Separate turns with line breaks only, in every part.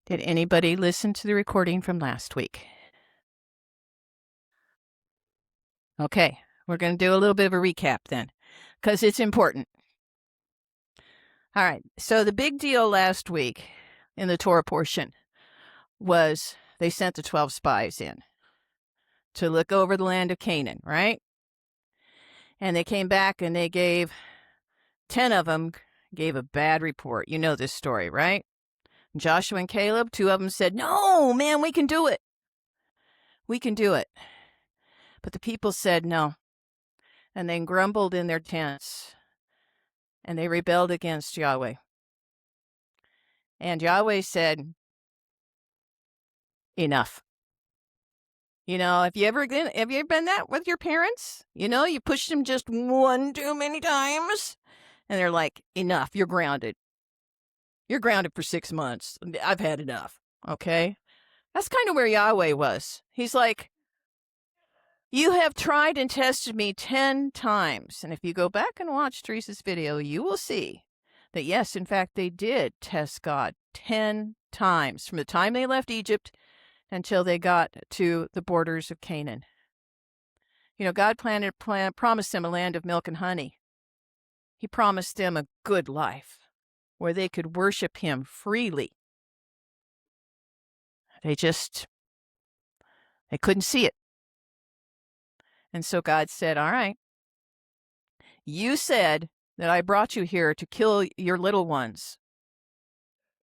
Did anybody listen to the recording from last week? Okay, we're going to do a little bit of a recap then, because it's important. All right, so the big deal last week in the Torah portion was they sent the 12 spies in to look over the land of Canaan, right? And they came back and they gave 10 of them gave a bad report. You know this story, right? Joshua and Caleb, 2 of them said, "No, man, we can do it. We can do it." But the people said no. And they grumbled in their tents. And they rebelled against Yahweh. And Yahweh said, "Enough." You know, have you ever been that with your parents? You know, you pushed them just one too many times. And they're like, "Enough, you're grounded. You're grounded for 6 months. I've had enough." Okay? That's kind of where Yahweh was. He's like, "You have tried and tested me 10 times. And if you go back and watch Teresa's video, you will see that, yes, in fact, they did test God 10 times from the time they left Egypt until they got to the borders of Canaan. You know, God promised them a land of milk and honey. He promised them a good life where they could worship him freely. They couldn't see it. And so God said, "All right, you said that I brought you here to kill your little ones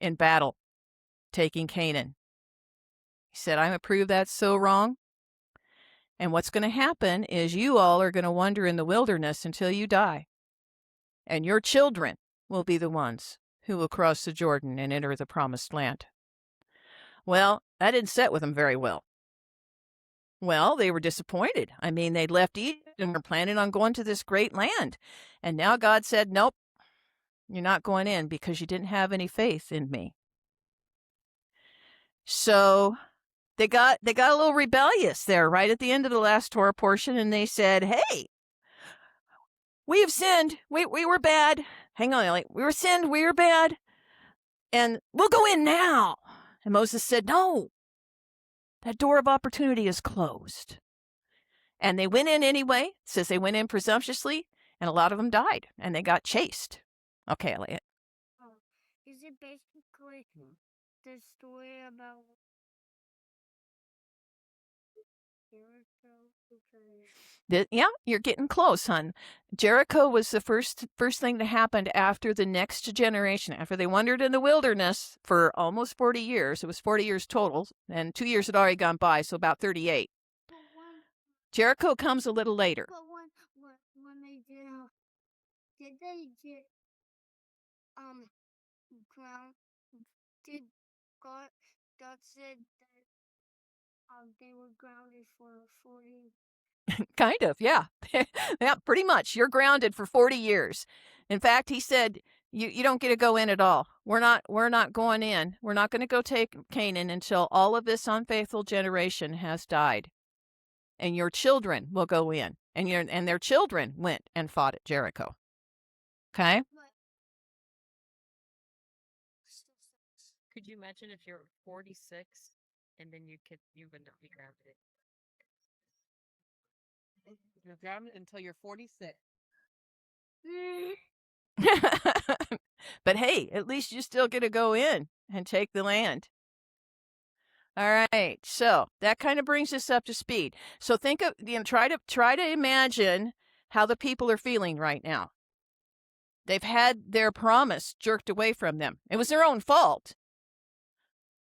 in battle, taking Canaan." He said, "I'm going to prove that's so wrong. And what's going to happen is you all are going to wander in the wilderness until you die. And your children will be the ones who will cross the Jordan and enter the promised land." Well, that didn't set with them very well. Well, they were disappointed. I mean, they'd left Egypt and were planning on going to this great land. And now God said, "Nope, you're not going in because you didn't have any faith in me." So they got a little rebellious there right at the end of the last Torah portion, and they said, "Hey, we have sinned. We were bad. Hang on, Ellie. We were sinned. We were bad. And we'll go in now." And Moses said, "No, that door of opportunity is closed." And they went in anyway. It says they went in presumptuously, and a lot of them died, and they got chased. Okay, Elliot.
Is it basically the story about Jericho?
Yeah, you're getting close, hon. Jericho was the first thing that happened after the next generation. After they wandered in the wilderness for almost 40 years. It was 40 years total, and 2 years had already gone by, so about 38. Jericho comes a little later.
But when they did they get ground? Did God said that they were grounded for 40?
Kind of, yeah. Yeah, pretty much. You're grounded for 40 years. In fact, he said, you don't get to go in at all. We're not going in. We're not going to go take Canaan until all of this unfaithful generation has died. And your children will go in. And their children went and fought at Jericho. Okay?
Could you imagine if you're 46 and then you would not be grounded?
You're grounded until you're 46.
But hey, at least you still get to go in and take the land. All right, so that kind of brings us up to speed. So think of, try to imagine how the people are feeling right now. They've had their promise jerked away from them. It was their own fault.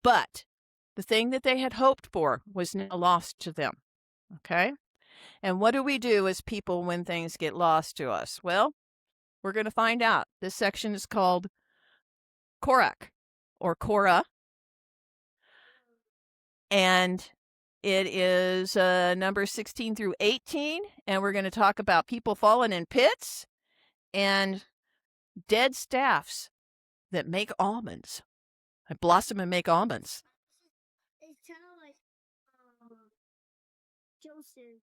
But the thing that they had hoped for was now lost to them. Okay? And what do we do as people when things get lost to us? Well, we're going to find out. This section is called Korach, or Korah. And it is number 16 through 18. And we're going to talk about people falling in pits and dead staffs that make almonds. That blossom and make almonds.
It's kind of like Joseph.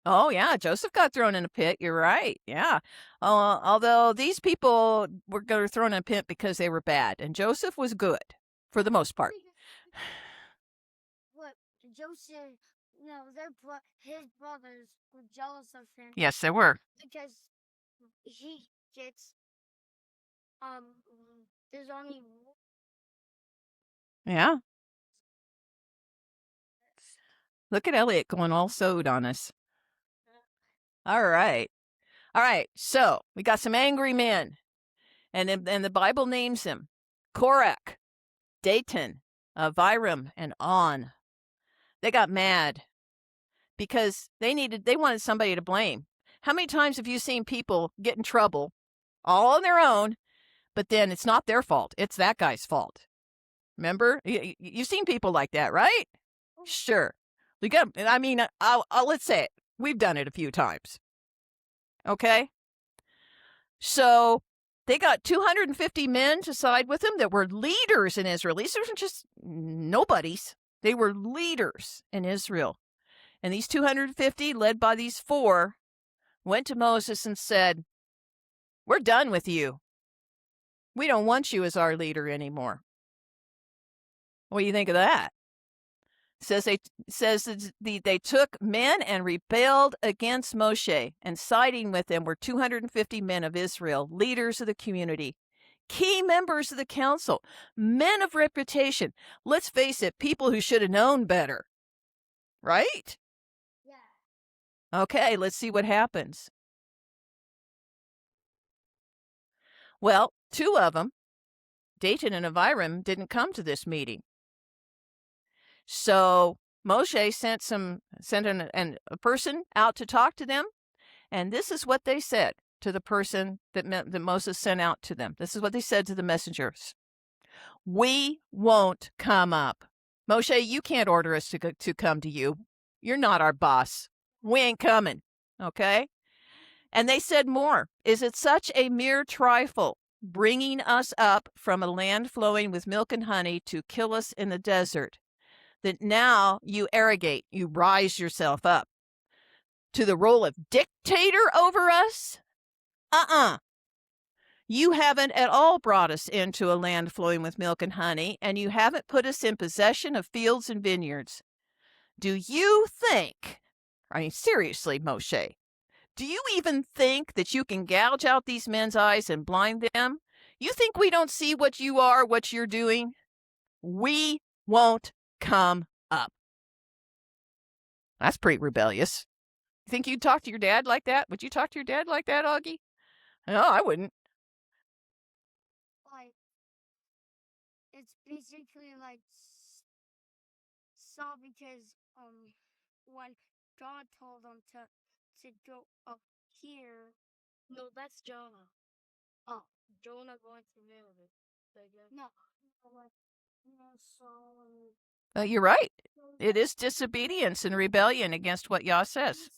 Oh, yeah, Joseph got thrown in a pit. You're right. Yeah. Although these people were thrown in a pit because they were bad. And Joseph was good for the most part.
What Joseph? No, his brothers were jealous of him
Yes, they were.
because he gets there's only
Yeah. Look at Elliot going all sewed on us. All right. All right. So we got some angry men. And the Bible names him Korach, Datan, Aviram, and On. They got mad because they wanted somebody to blame. How many times have you seen people get in trouble all on their own, but then it's not their fault? It's that guy's fault. Remember? You've seen people like that, right? Sure. Let's say it. We've done it a few times. Okay? So they got 250 men to side with them that were leaders in Israel. These weren't just nobodies. They were leaders in Israel. And these 250, led by these four, went to Moses and said, "We're done with you. We don't want you as our leader anymore." What do you think of that? They took men and rebelled against Moshe, and siding with them were 250 men of Israel, leaders of the community, key members of the council, men of reputation. Let's face it, people who should have known better. Right?
Yeah.
Okay, let's see what happens. Well, two of them, Datan and Aviram, didn't come to this meeting. So Moshe sent a person out to talk to them, and this is what they said to the person that Moses sent out to them. This is what they said to the messengers: "We won't come up. Moshe, you can't order us to come to you. You're not our boss. We ain't coming." Okay? And they said more. "Is it such a mere trifle, bringing us up from a land flowing with milk and honey to kill us in the desert, that now you arrogate, you rise yourself up to the role of dictator over us? You haven't at all brought us into a land flowing with milk and honey, and you haven't put us in possession of fields and vineyards. Do you think, seriously, Moshe, do you even think that you can gouge out these men's eyes and blind them? You think we don't see what you are, what you're doing? We won't come up." That's pretty rebellious. You think you'd talk to your dad like that? Would you talk to your dad like that, Augie? No, I wouldn't.
Like it's basically like Saul because when God told him to go up here.
No, that's Jonah.
Oh,
Jonah going to Nineveh.
no, Saul
You're right. It is disobedience and rebellion against what Yah says.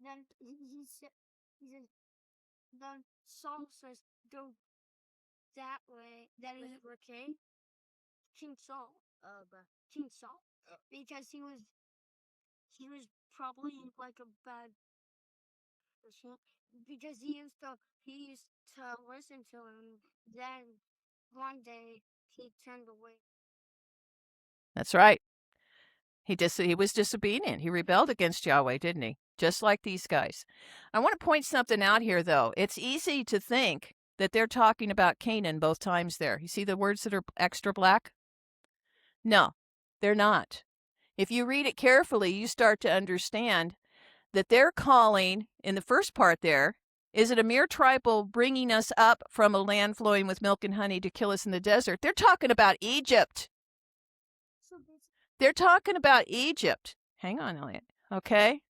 Then he said, then Saul says, "Go that way." Then he were King Saul. King Saul, because he was probably like a bad person because he used to listen to him. Then one day he turned away.
That's right. He was disobedient. He rebelled against Yahweh, didn't he? Just like these guys. I want to point something out here, though. It's easy to think that they're talking about Canaan both times there. You see the words that are extra black? No, they're not. If you read it carefully, you start to understand that they're calling, in the first part there, "Is it a mere trifle bringing us up from a land flowing with milk and honey to kill us in the desert?" They're talking about Egypt. They're talking about Egypt. Hang on, Elliot. Okay?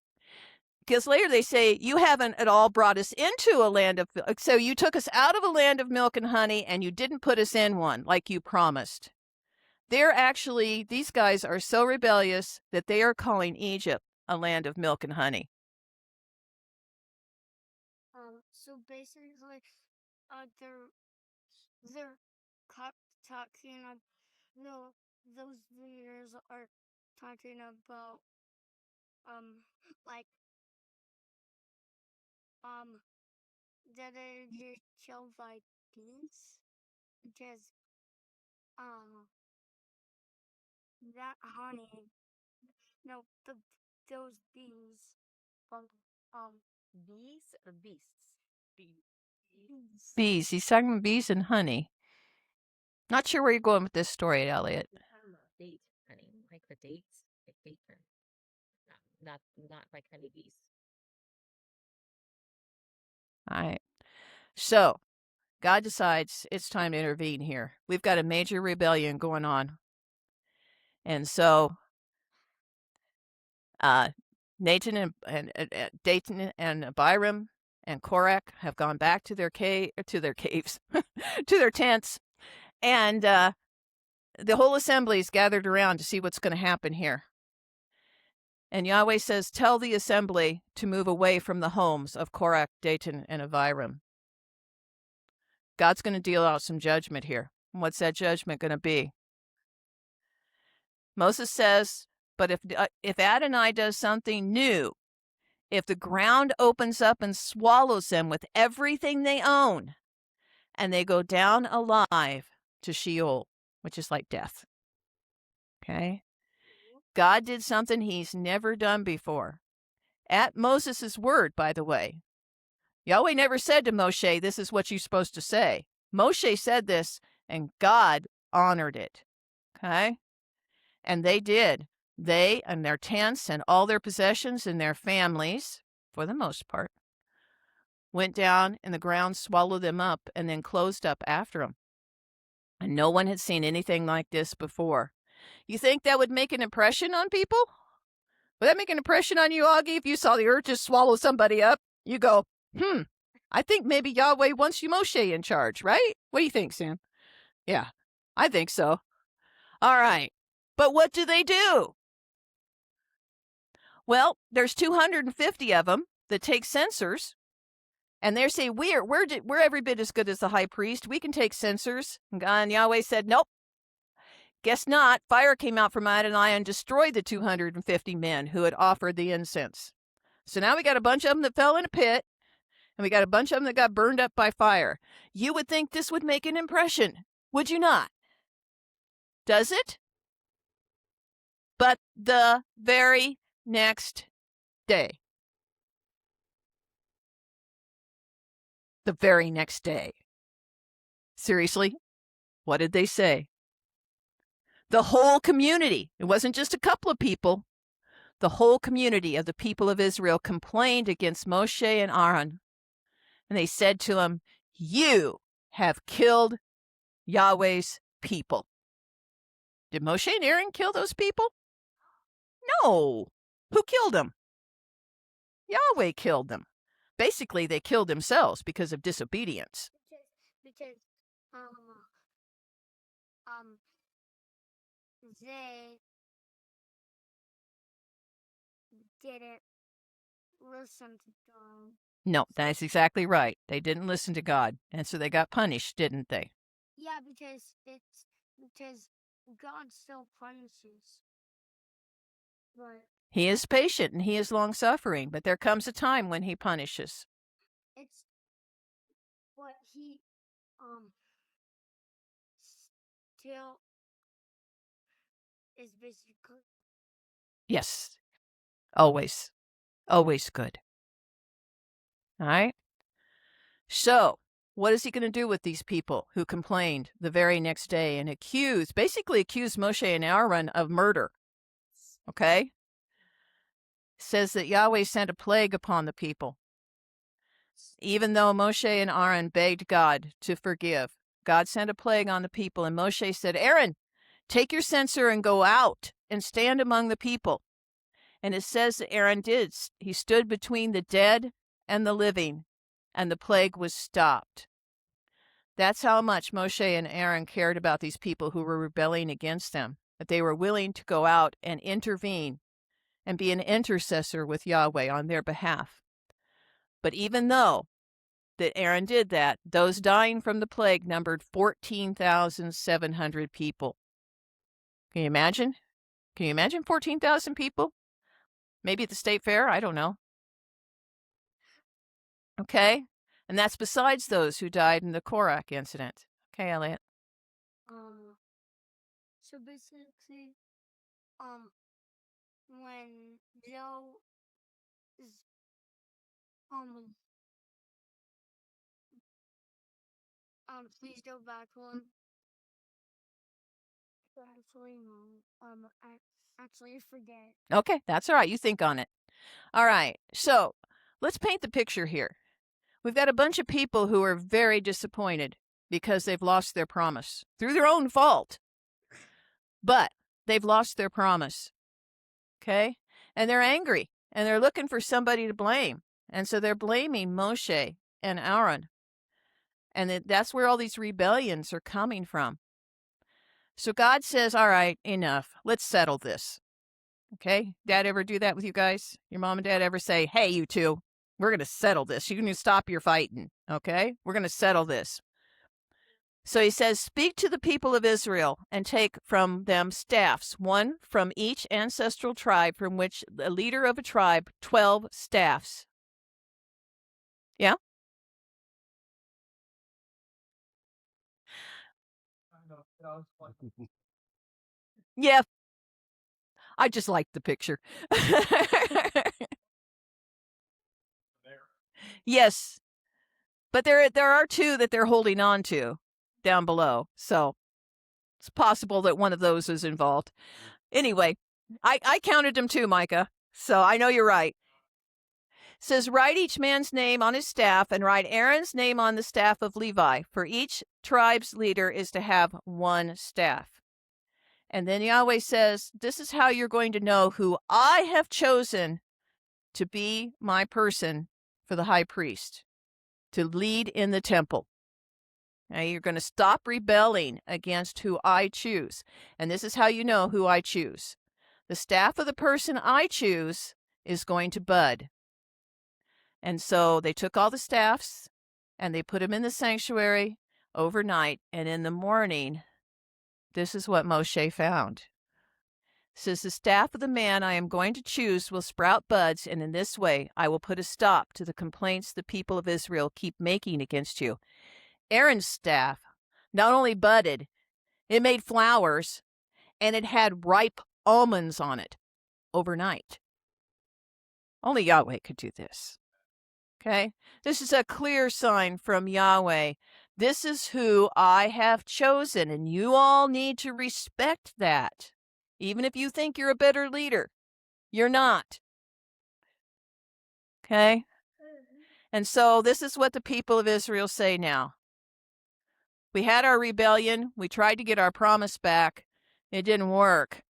Because later they say, "You haven't at all brought us into a land of..." So you took us out of a land of milk and honey, and you didn't put us in one like you promised. These guys are so rebellious that they are calling Egypt a land of milk and honey.
So basically, they're talking. No, those leaders are talking about like that they're killed by bees because that honey. No, those bees from
Bees or beasts? Bees.
Bees. He's talking about bees and honey. Not sure where you're going with this story, Elliot.
You're talking about date honey, like the dates, like date honey. Not like honeybees.
All right. So, God decides it's time to intervene here. We've got a major rebellion going on. And so, Nathan and Dayton and Abiram and Korach have gone back to their caves, to their tents, and the whole assembly is gathered around to see what's going to happen here. And Yahweh says, tell the assembly to move away from the homes of Korach, Dayton, and Abiram. God's going to deal out some judgment here. What's that judgment going to be? Moses says, but if Adonai does something new, if the ground opens up and swallows them with everything they own, and they go down alive to Sheol, which is like death. Okay? God did something he's never done before. At Moses' word, by the way. Yahweh never said to Moshe, this is what you're supposed to say. Moshe said this, and God honored it. Okay? And they did. They and their tents and all their possessions and their families, for the most part, went down and the ground swallowed them up and then closed up after them. And no one had seen anything like this before. You think that would make an impression on people? Would that make an impression on you, Augie, if you saw the earth just swallow somebody up? You go, I think maybe Yahweh wants you Moshe in charge, right? What do you think, Sam? Yeah, I think so. All right. But what do they do? Well, there's 250 of them that take censers, and they say, we're every bit as good as the high priest. We can take censers. And Yahweh said, nope. Guess not. Fire came out from Adonai and destroyed the 250 men who had offered the incense. So now we got a bunch of them that fell in a pit, and we got a bunch of them that got burned up by fire. You would think this would make an impression, would you not? Does it? But the very next day. The very next day. Seriously? What did they say? The whole community, it wasn't just a couple of people, the whole community of the people of Israel complained against Moshe and Aaron. And they said to him, you have killed Yahweh's people. Did Moshe and Aaron kill those people? No. Who killed them? Yahweh killed them. Basically, they killed themselves because of disobedience.
Because they didn't listen to God.
No, that's exactly right. They didn't listen to God, and so they got punished, didn't they?
Yeah, because God still punishes. But
He is patient and he is long-suffering, but there comes a time when he punishes.
it's what he still is basically.
Yes, always, always good. All right? So, what is he going to do with these people who complained the very next day and basically accused Moshe and Aaron of murder? Okay? Says that Yahweh sent a plague upon the people. Even though Moshe and Aaron begged God to forgive, God sent a plague on the people, and Moshe said, Aaron, take your censer and go out and stand among the people. And it says that Aaron did. He stood between the dead and the living, and the plague was stopped. That's how much Moshe and Aaron cared about these people who were rebelling against them, that they were willing to go out and intervene and be an intercessor with Yahweh on their behalf. But even though that Aaron did that, those dying from the plague numbered 14,700 people. Can you imagine? Can you imagine 14,000 people? Maybe at the state fair? I don't know. Okay? And that's besides those who died in the Korach incident. Okay, Elliot?
So basically, when Joe is please go back one. Actually, I forget.
Okay, that's all right. You think on it. All right. So let's paint the picture here. We've got a bunch of people who are very disappointed because they've lost their promise through their own fault. But they've lost their promise. Okay? And they're angry and they're looking for somebody to blame. And so they're blaming Moshe and Aaron. And that's where all these rebellions are coming from. So God says, all right, enough. Let's settle this. Okay? Dad ever do that with you guys? Your mom and dad ever say, hey, you two, we're going to settle this. You need to stop your fighting. Okay? We're going to settle this. So he says, speak to the people of Israel and take from them staffs, one from each ancestral tribe, from which the leader of a tribe, 12 staffs. Yeah? Yeah. I just like the picture. Yes. But there are two that they're holding on to down below. So it's possible that one of those is involved. Anyway, I counted them too, Micah. So I know you're right. It says, write each man's name on his staff and write Aaron's name on the staff of Levi. For each tribe's leader is to have one staff. And then Yahweh says, this is how you're going to know who I have chosen to be my person for the high priest, to lead in the temple. Now you're going to stop rebelling against who I choose. And this is how you know who I choose. The staff of the person I choose is going to bud. And so they took all the staffs and they put them in the sanctuary overnight. And in the morning, this is what Moshe found. It says, the staff of the man I am going to choose will sprout buds, and in this way I will put a stop to the complaints the people of Israel keep making against you. Aaron's staff not only budded, it made flowers, and it had ripe almonds on it overnight. Only Yahweh could do this. Okay? This is a clear sign from Yahweh. This is who I have chosen, and you all need to respect that. Even if you think you're a better leader, you're not. Okay? And so this is what the people of Israel say now. We had our rebellion. We tried to get our promise back. It didn't work.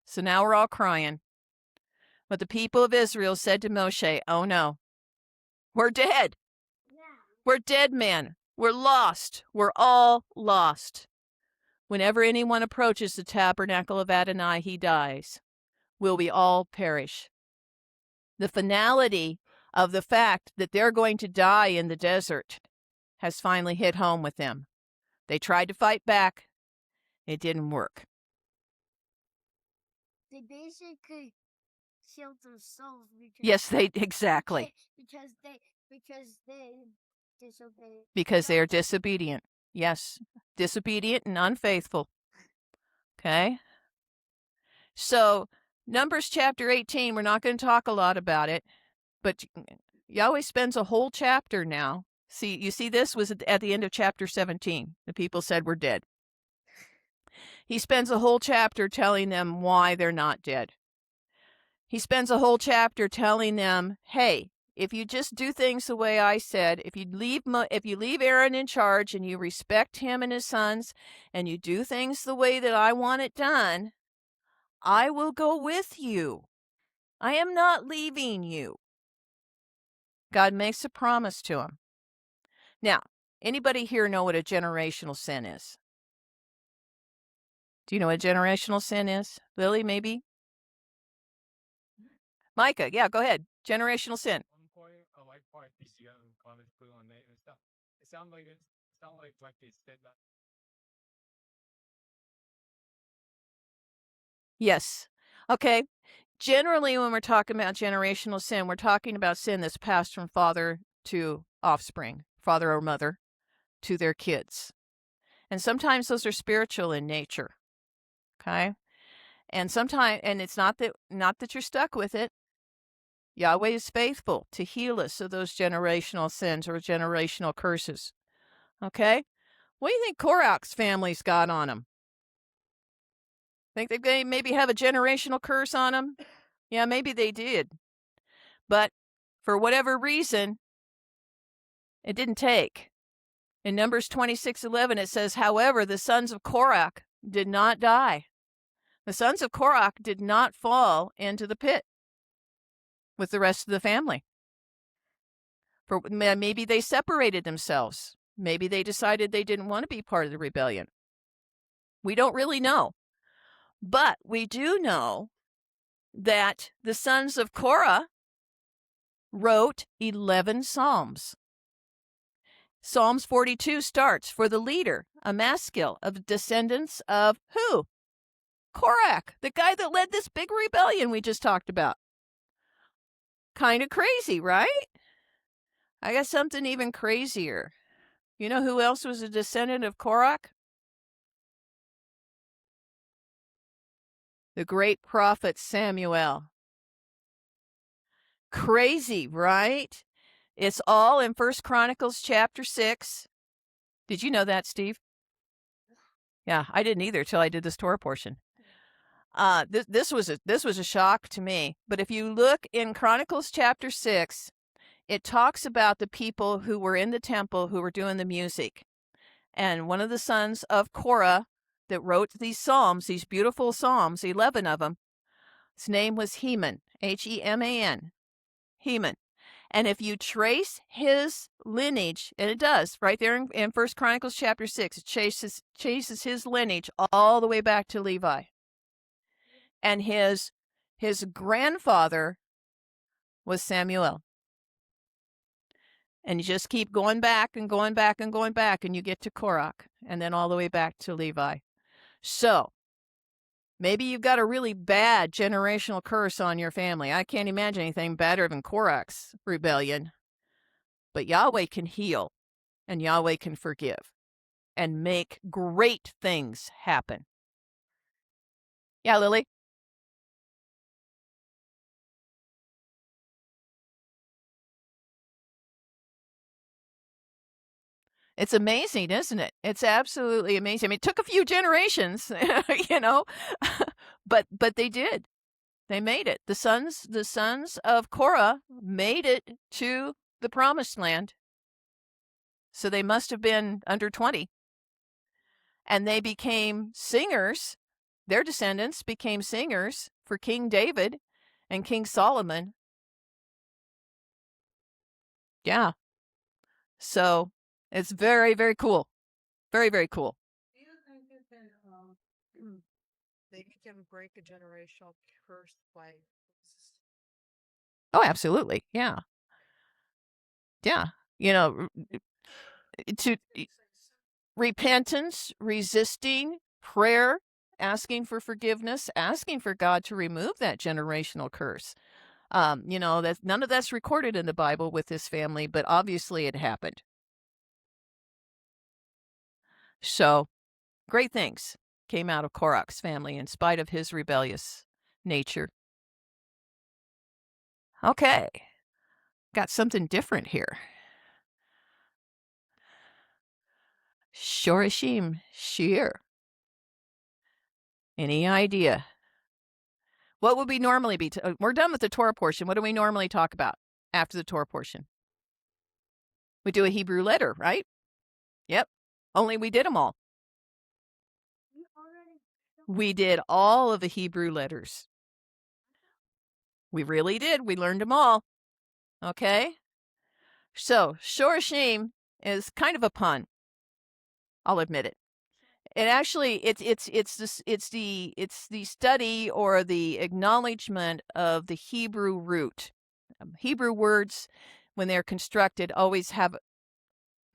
So now we're all crying. But the people of Israel said to Moshe, oh no, we're dead. We're dead men. We're lost. We're all lost. Whenever anyone approaches the tabernacle of Adonai, he dies. Will we all perish? The finality of the fact that they're going to die in the desert has finally hit home with them. They tried to fight back. It didn't work.
They basically killed themselves
Yes, exactly.
because they disobeyed.
Because they are disobedient. Yes, disobedient and unfaithful. Okay? So, Numbers chapter 18, we're not going to talk a lot about it, but Yahweh spends a whole chapter now. See, you see, this was at the end of chapter 17. The people said we're dead. He spends a whole chapter telling them why they're not dead. He spends a whole chapter telling them, hey, if you just do things the way I said, if you leave Aaron in charge and you respect him and his sons and you do things the way that I want it done, I will go with you. I am not leaving you. God makes a promise to him. Now, anybody here know what a generational sin is? Do you know what a generational sin is? Lily, maybe? Micah, yeah, go ahead. Generational sin.
One point, I like part you have comments put on it and stuff. It sounds like they said that.
Yes. Okay. Generally, when we're talking about generational sin, we're talking about sin that's passed from father to offspring, father or mother, to their kids. And sometimes those are spiritual in nature. Okay? And it's not that you're stuck with it. Yahweh is faithful to heal us of those generational sins or generational curses. Okay? What do you think Korach's family's got on them? Think they maybe have a generational curse on them? Yeah, maybe they did. But for whatever reason, it didn't take. In Numbers 26:11, it says, however, the sons of Korach did not die. The sons of Korach did not fall into the pit with the rest of the family. Maybe they separated themselves. Maybe they decided they didn't want to be part of the rebellion. We don't really know. But we do know that the sons of Korah wrote 11 psalms. Psalms 42 starts, for the leader, a maskil of descendants of who? Korach, the guy that led this big rebellion we just talked about. Kind of crazy, right? I got something even crazier. You know who else was a descendant of Korach? The great prophet Samuel. Crazy, right? It's all in 1 Chronicles chapter 6. Did you know that, Steve? Yeah, I didn't either till I did this Torah portion. This was a shock to me. But if you look in Chronicles chapter 6, it talks about the people who were in the temple who were doing the music. And one of the sons of Korah that wrote these psalms, these beautiful psalms, 11 of them, his name was Heman, Heman. Heman. And if you trace his lineage, and it does, right there in 1 Chronicles chapter 6, it chases his lineage all the way back to Levi. And his grandfather was Samuel. And you just keep going back and going back and going back, and you get to Korach, and then all the way back to Levi. So, maybe you've got a really bad generational curse on your family. I can't imagine anything better than Korach's rebellion. But Yahweh can heal, and Yahweh can forgive, and make great things happen. Yeah, Lily? It's amazing, isn't it? It's absolutely amazing. I mean, it took a few generations, you know, but they did. They made it. The sons of Korah made it to the promised land. So they must have been under 20. And they became singers. Their descendants became singers for King David and King Solomon. Yeah. So it's very, very cool. Very, very cool.
Do you think that they can break a generational curse by?
Oh, absolutely. Yeah. Yeah. You know, to repentance, resisting, prayer, asking for forgiveness, asking for God to remove that generational curse. You know, that none of that's recorded in the Bible with this family, but obviously it happened. So, great things came out of Korach's family in spite of his rebellious nature. Okay. Got something different here. Shorashim, shear. Any idea? What would we normally be? We're done with the Torah portion. What do we normally talk about after the Torah portion? We do a Hebrew letter, right? Yep. Only we did them all. We did all of the Hebrew letters. We really did. We learned them all. Okay? So, Shorashim is kind of a pun. I'll admit it. It actually it's the study or the acknowledgement of the Hebrew root. Hebrew words, when they're constructed, always have,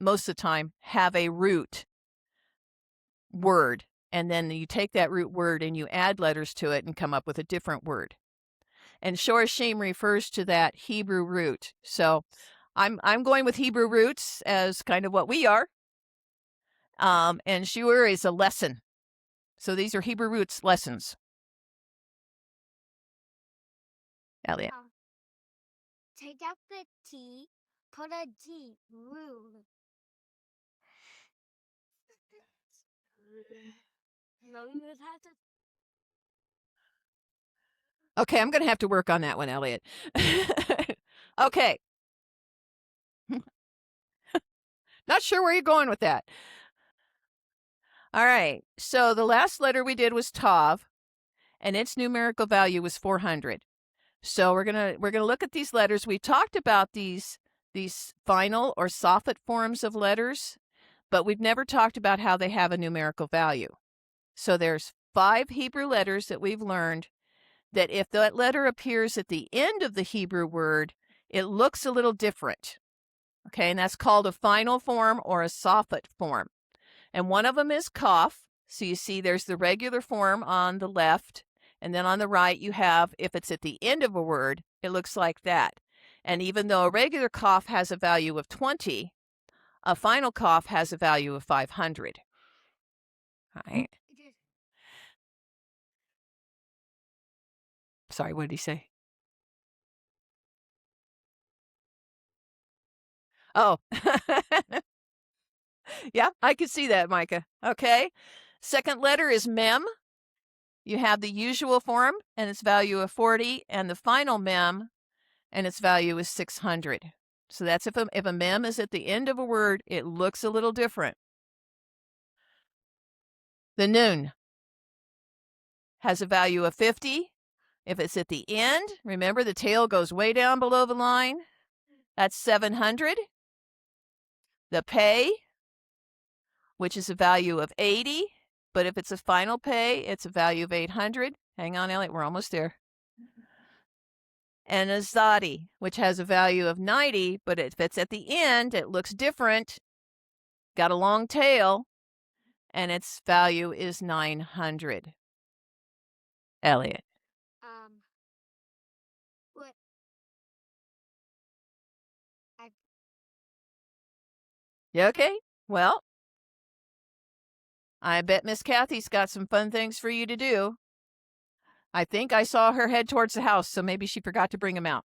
most of the time, have a root word, and then you take that root word and you add letters to it and come up with a different word. And Shorashim refers to that Hebrew root. So I'm going with Hebrew roots as kind of what we are. And Shur is a lesson. So these are Hebrew roots lessons. Elliot.
Take out the T, put a D, rude. No, you would have to.
Okay, I'm going to have to work on that one, Elliot. Okay. Not sure where you're going with that. All right. So the last letter we did was Tav, and its numerical value was 400. So we're gonna look at these letters. We talked about these final or soffit forms of letters, but we've never talked about how they have a numerical value. So there's 5 Hebrew letters that we've learned that if that letter appears at the end of the Hebrew word, it looks a little different. Okay, and that's called a final form or a soffit form. And one of them is Kaf. So you see there's the regular form on the left, and then on the right you have, if it's at the end of a word, it looks like that. And even though a regular Kaf has a value of 20, a final Kaf has a value of 500. All right. Sorry, what did he say? Oh, yeah, I can see that, Micah. Okay. Second letter is Mem. You have the usual form, and its value of 40, and the final Mem, and its value is 600. So that's if a Mem is at the end of a word, it looks a little different. The Nun has a value of 50. If it's at the end, remember the tail goes way down below the line. That's 700. The Pei, which is a value of 80. But if it's a final Pei, it's a value of 800. Hang on, Elliot, we're almost there. And a Zadi, which has a value of 90, but if it's at the end, it looks different. Got a long tail, and its value is 900. Elliot.
What?
You okay? Well, I bet Miss Kathy's got some fun things for you to do. I think I saw her head towards the house, so maybe she forgot to bring them out.